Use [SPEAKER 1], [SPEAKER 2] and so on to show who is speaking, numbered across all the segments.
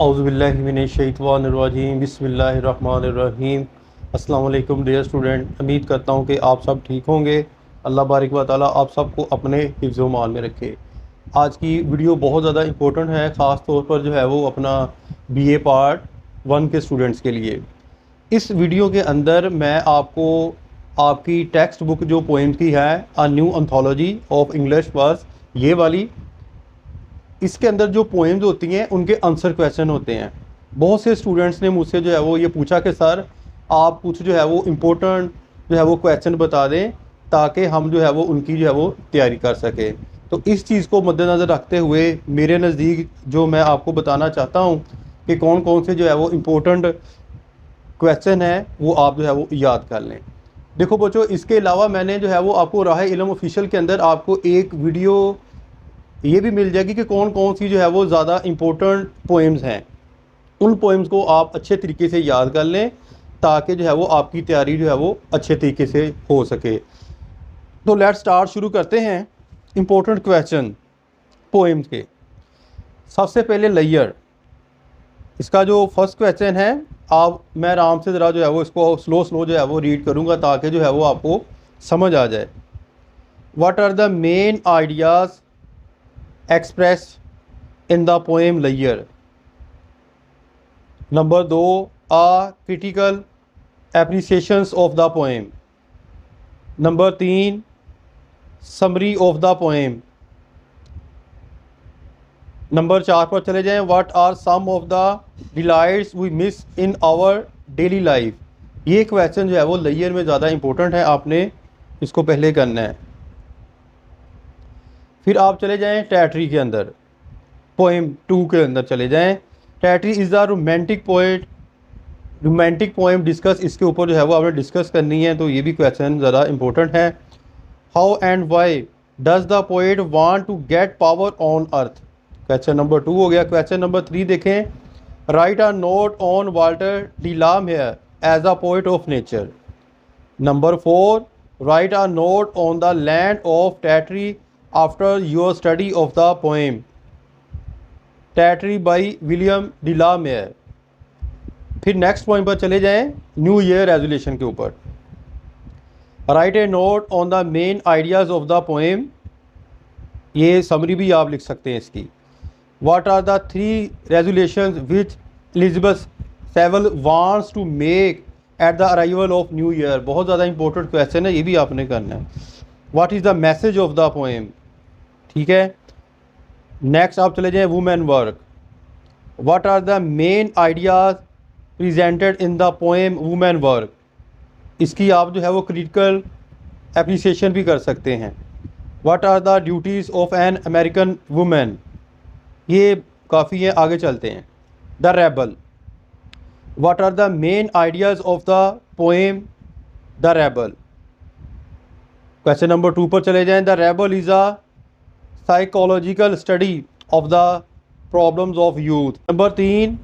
[SPEAKER 1] औज़ुबिल्लाहि मिनश्शैतानिर्रजीम बिस्मिल्लाहिर्रहमानिर्रहीम। अस्सलाम वालेकुम डियर स्टूडेंट, उम्मीद करता हूँ कि आप सब ठीक होंगे। अल्लाह बारिक व ताला आप सबको अपने हिफ्ज़ व मान में रखे। आज की वीडियो बहुत ज़्यादा इम्पोर्टेंट है, ख़ास तौर पर जो है वो अपना बीए पार्ट 1 के स्टूडेंट्स के लिए। इस वीडियो के अंदर मैं आपको आपकी टेक्स्ट बुक जो पोइम की है a new anthology of English verse, ये वाली, इसके अंदर जो पोएम्स होती हैं उनके आंसर क्वेश्चन होते हैं। बहुत से स्टूडेंट्स ने मुझसे जो है वो ये पूछा कि सर आप कुछ जो है वो इम्पोर्टेंट जो है वो क्वेश्चन बता दें ताकि हम जो है वो उनकी जो है वो तैयारी कर सकें। तो इस चीज़ को मद्देनज़र रखते हुए मेरे नज़दीक जो मैं आपको बताना चाहता हूँ कि कौन कौन से जो है वो इम्पोर्टेंट क्वेश्चन है वो आप जो है वो याद कर लें। देखो बच्चों, इसके अलावा मैंने जो है वो आपको राह इल्म ऑफिशियल के अंदर आपको एक वीडियो ये भी मिल जाएगी कि कौन कौन सी जो है वो ज़्यादा इम्पोर्टेंट पोएम्स हैं। उन पोएम्स को आप अच्छे तरीके से याद कर लें ताकि जो है वो आपकी तैयारी जो है वो अच्छे तरीके से हो सके। तो लेट्स स्टार्ट, शुरू करते हैं इम्पोर्टेंट क्वेश्चन पोएम्स के। सबसे पहले लेयर, इसका जो फर्स्ट क्वेश्चन है, आप मैं आराम से ज़रा जो है वो इसको स्लो जो है वो रीड करूँगा ताकि जो है वो आपको समझ आ जाए। What are the main ideas expressed in the poem layer? Number 2, are critical appreciations of the poem. Number 3, summary of the poem. Number 4 पर चले जाएं, what are some of the delights we miss in our daily life? ये question जो है वो layer में ज़्यादा important है, आपने इसको पहले करना है। फिर आप चले जाएं टैटरी के अंदर, पोएम 2 के अंदर चले जाएं। Tartary is the romantic poet, romantic poem discuss, इसके ऊपर जो है वो आपने डिस्कस करनी है, तो ये भी क्वेश्चन ज़्यादा इंपॉर्टेंट है। How and why does the poet want to get power on earth? Question number 2 हो गया। क्वेश्चन नंबर 3 देखें, write a note on Walter de la Mare as a poet of nature. Number 4, write a note on the land of Tartary after your study of the poem Tartary by William de la Mare. फिर next point पर चले जाएं, new year resolution के ऊपर। Write a note on the main ideas of the poem, ये summary भी आप लिख सकते हैं इसकी। What are the 3 resolutions which Elizabeth Sewell wants to make at the arrival of new year? बहुत ज़्यादा इंपॉर्टेंट क्वेश्चन है, ये भी आपने करना है। What is the message of the poem? ठीक है। नेक्स्ट आप चले जाएं women work. What are the main ideas presented in the poem women work? इसकी आप जो है वो क्रिटिकल एप्रिसिएशन भी कर सकते हैं। What are the duties of an American women? ये काफ़ी है, आगे चलते हैं। The rebel. What are the main ideas of the poem the rebel? Question number 2 पर चले जाएं, the rebel is a psychological study of the problems of youth. Number 3,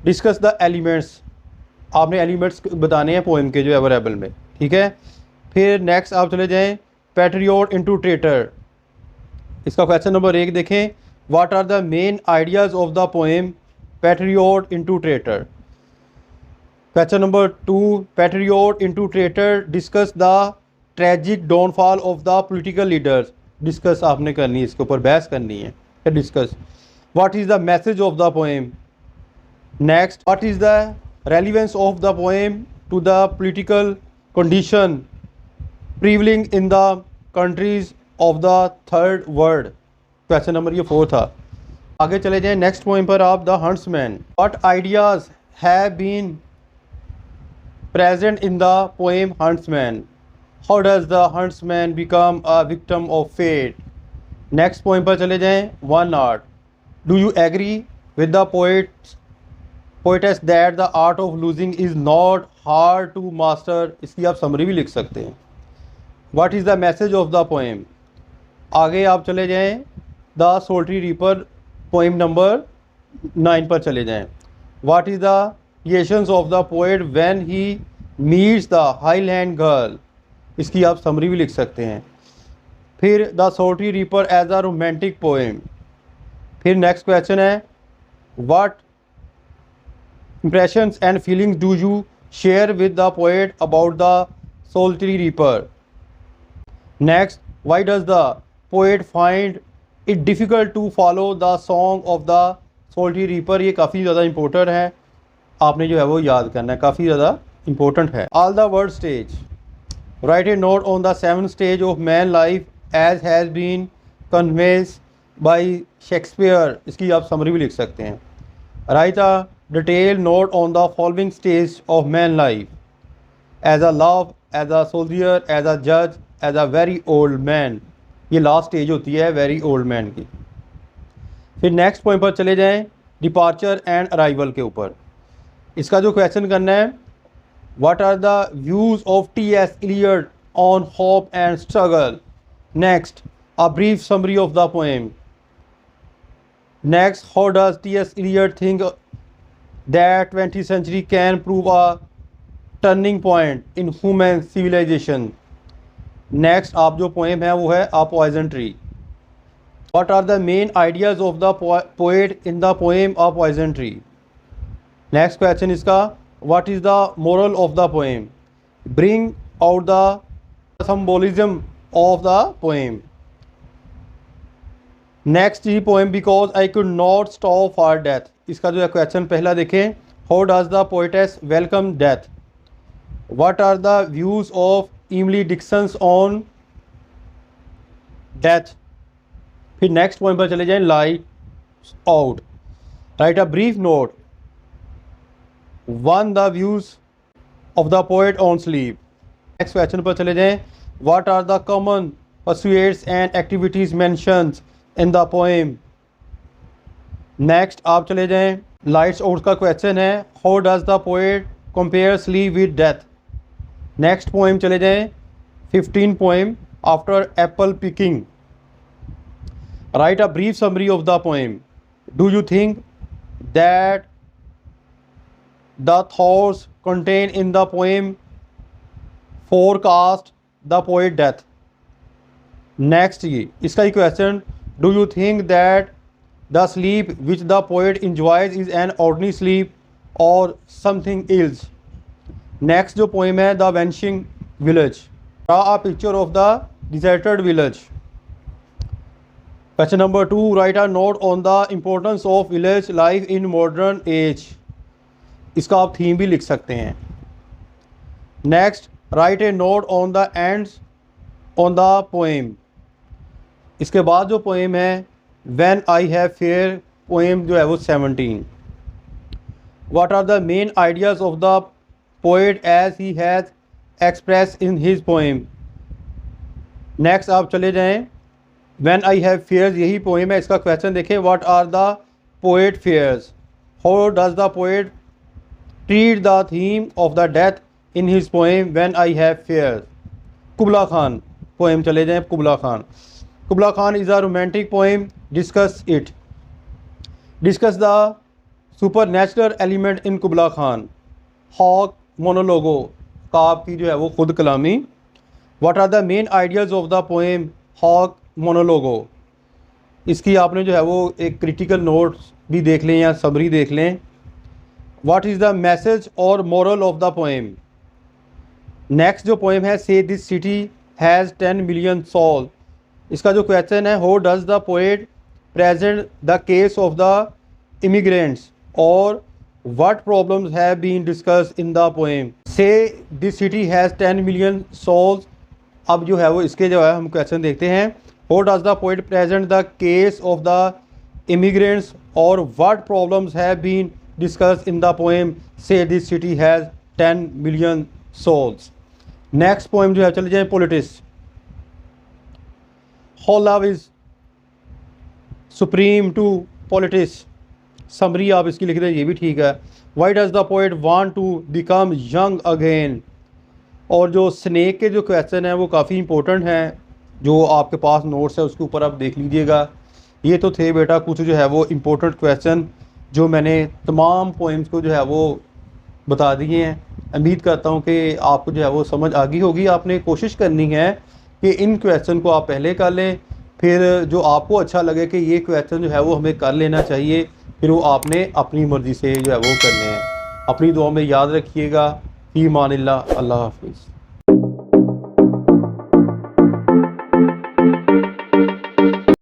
[SPEAKER 1] discuss the elements, आपने एलिमेंट्स बताने हैं पोएम के जो है वो रेबल में। ठीक है। फिर नेक्स्ट आप चले जाएं, पैट्रियोट इनटू ट्रेटर। इसका क्वेश्चन नंबर 1 देखें, what are the main ideas of the poem patriot into traitor? Question number 2, patriot into traitor discuss the tragic downfall of the political leaders. Discuss आपने करनी है, इसके ऊपर बहस करनी है। Discuss what is the message of the poem? Next, what is the relevance of the poem to the political condition prevailing in the countries of the third world? Question number ये 4 था। आगे चले जाएं नेक्स्ट पोएम पर आप, the huntsman. What ideas have been present in the poem huntsman? How does the huntsman become a victim of fate? Next point पर चले जाएं, one art. Do you agree with the poetess that the art of losing is not hard to master? इसकी आप summary भी लिख सकते हैं। What is the message of the poem? आगे आप चले जाएं, the solitary reaper, poem number 9 पर चले जाएं। What is the reactions of the poet when he meets the Highland girl? इसकी आप समरी भी लिख सकते हैं। फिर the solitary reaper as a romantic poem. फिर नेक्स्ट क्वेश्चन है, what impressions and feelings do you share with the poet about the solitary reaper? Next, why does the poet find it difficult to follow the song of the solitary reaper? ये काफ़ी ज़्यादा important है, आपने जो है वो याद करना है, काफ़ी ज़्यादा इंपॉर्टेंट है. All the world stage, write a note on the 7th stage of man life as has been conveyed by Shakespeare. इसकी आप समरी भी लिख सकते हैं. Write a detail note on the following stage of man life as a love, as a soldier, as a जज, as a very old man. ये last stage होती है वेरी ओल्ड मैन की. फिर नेक्स्ट पॉइंट पर चले जाएं, departure and arrival के ऊपर. इसका जो क्वेश्चन करना है, what are the views of T.S. Eliot on hope and struggle. Next, a brief summary of the poem. Next, how does T.S. Eliot think that 20th century can prove a turning point in human civilization. Next आप जो poem है वो है a poison tree. What are the main ideas of the poet in the poem a poison tree. Next question इसका, what is the moral of the poem. Bring out the symbolism of the poem. Next ही poem because I could not stop for death. इसका जो है question पहला देखें, how does the poetess welcome death. What are the views of Emily Dickinson on death. फिर next point पर चले जाएं, light out. Write a brief note. 1 the views of the poet on sleep. Next question पर चले जाएं, what are the common pursuits and activities mentioned in the poem. Next आप चले जाएं, लाइट्स आउट का क्वेश्चन है, how does the poet compare sleep with death. Next poem चले जाएं, 15 poem after apple picking. Write a brief summary of the poem. Do you think that the thoughts contain in the poem forecast the poet death. Next ये इसका ही question, do you think that the sleep which the poet enjoys is an ordinary sleep और something else. Next जो poem है, the vanishing village. Draw a picture of the deserted village. Question number 2, write a note on the importance of village life in modern age. इसका आप theme भी लिख सकते हैं. Next, write a note on the ends on the poem. इसके बाद जो poem है, when I have fear, poem जो है वो 17. What are the main ideas of the poet as he has express in his poem. Next आप चले जाएं, व्हेन आई हैव फेयर्स यही पोएम है. इसका क्वेश्चन देखें, what are the poet fears. How does the poet treat the theme of the death in his poem when I have fears. Kubla Khan poem चले जाएं, Kubla Khan. Kubla Khan is a romantic poem, discuss it. Discuss the supernatural element in Kubla Khan. Hoc monologue का आपकी जो है वो खुद कलामी. What are the main ideas of the poem hawk monologue. इसकी आपने जो है वो एक क्रिटिकल नोट्स भी देख लें या समरी देख लें. व्हाट इज़ द मैसेज और moral of the poem. Next जो पोएम है, say this city has 10 million soul. इसका जो क्वेश्चन है, how does the poet present the case of the immigrants और what problems have been discussed in the poem. Say this city has 10 million souls. अब जो है वो इसके जो है हम क्वेश्चन देखते हैं, how does the poet present the case of the immigrants और what problems have been discussed in the poem say this city has 10 million souls. Next poem जो है चले जाएं, politics. How love is supreme to politics. Summary आप इसकी लिख दें, ये भी ठीक है. Why does the poet want to become young again. और जो स्नेक के जो क्वेश्चन हैं वो काफ़ी इंपॉर्टेंट हैं, जो आपके पास नोट्स है उसके ऊपर आप देख लीजिएगा. ये तो थे बेटा कुछ जो है वो इम्पोर्टेंट क्वेश्चन जो मैंने तमाम पोइम्स को जो है वो बता दिए हैं. उम्मीद करता हूँ कि आपको जो है वो समझ आ गई होगी. आपने कोशिश करनी है कि इन क्वेश्चन को आप पहले कर लें, फिर जो आपको अच्छा लगे कि ये क्वेश्चन जो है वो हमें कर लेना चाहिए, फिर वो आपने अपनी मर्ज़ी से जो है वो करने हैं. अपनी दुआ में याद रखिएगा। फी मानिल्लाह, अल्लाह हाफिज़।